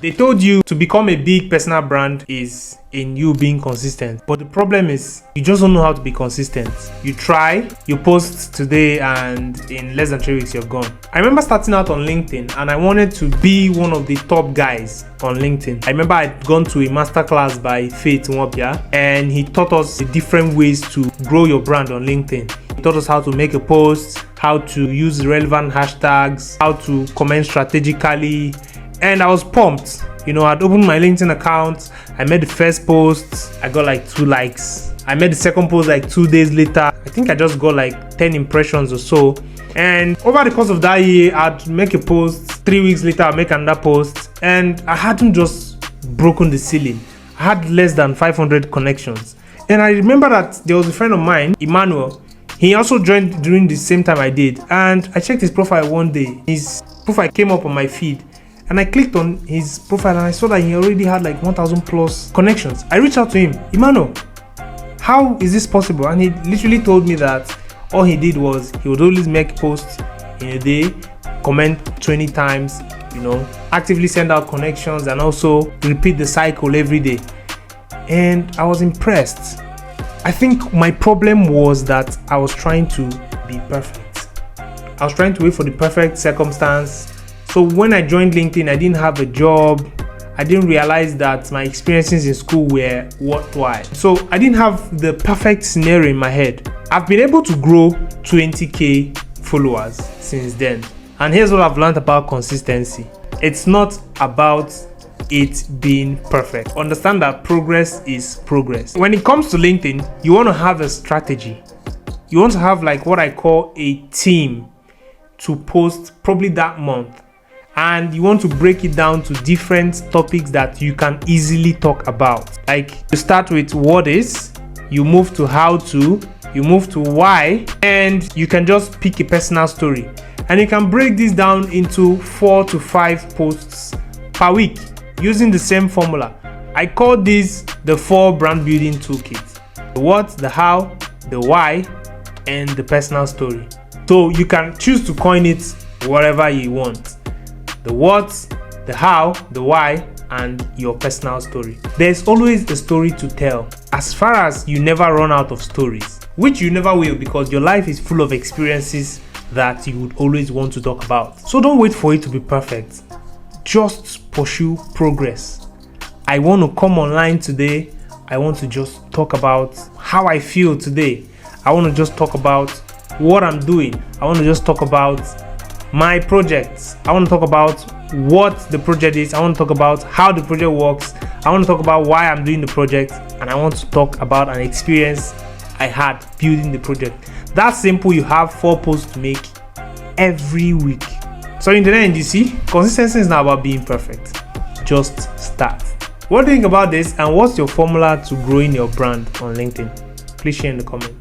They told you to become a big personal brand is in you being consistent, but the problem is you just don't know how to be consistent. You try, you post today, and in less than 3 weeks you're gone. I remember starting out on LinkedIn and I wanted to be one of the top guys on LinkedIn. I remember I'd gone to a masterclass by Faith Nwapia, and he taught us the different ways to grow your brand on LinkedIn. He taught us how to make a post, how to use relevant hashtags, how to comment strategically, and I was pumped. You know, I'd opened my LinkedIn account, I made the first post, I got like 2 likes. I made the second post like 2 days later. I think I just got like 10 impressions or so. And over the course of that year, I'd make a post, 3 weeks later I'd make another post, and I hadn't just broken the ceiling. I had less than 500 connections. And I remember that there was a friend of mine, Emmanuel. He also joined during the same time I did, and I checked his profile one day. His profile came up on my feed, and I clicked on his profile and I saw that he already had like 1,000 plus connections. I reached out to him, Emmanuel, how is this possible? And he literally told me that all he did was he would always make posts in a day, comment 20 times, you know, actively send out connections, and also repeat the cycle every day. And I was impressed. I think my problem was that I was trying to be perfect. I was trying to wait for the perfect circumstance. So when I joined LinkedIn, I didn't have a job. I didn't realize that my experiences in school were worthwhile. So I didn't have the perfect scenario in my head. I've been able to grow 20k followers since then. And here's what I've learned about consistency. It's not about it being perfect. Understand that progress is progress. When it comes to LinkedIn, you want to have a strategy. You want to have like what I call a team to post probably that month. And you want to break it down to different topics that you can easily talk about. Like you start with what is, you move to how to, you move to why, and you can just pick a personal story. And you can break this down into 4 to 5 posts per week using the same formula. I call this the 4 brand building toolkit: the what, the how, the why, and the personal story. So you can choose to coin it whatever you want. The what, the how, the why, and your personal story. There's always a story to tell. As far as you never run out of stories, which you never will, because your life is full of experiences that you would always want to talk about. So don't wait for it to be perfect. Just pursue progress. I want to come online today. I want to just talk about how I feel today. I want to just talk about what I'm doing. I want to just talk about my projects. I want to talk about what the project is. I want to talk about how the project works. I want to talk about why I'm doing the project, and I want to talk about an experience I had building the project. That's simple. You have 4 posts to make every week. So in the end, you see, consistency is not about being perfect. Just start. What do you think about this, and what's your formula to growing your brand on LinkedIn? Please share in the comments.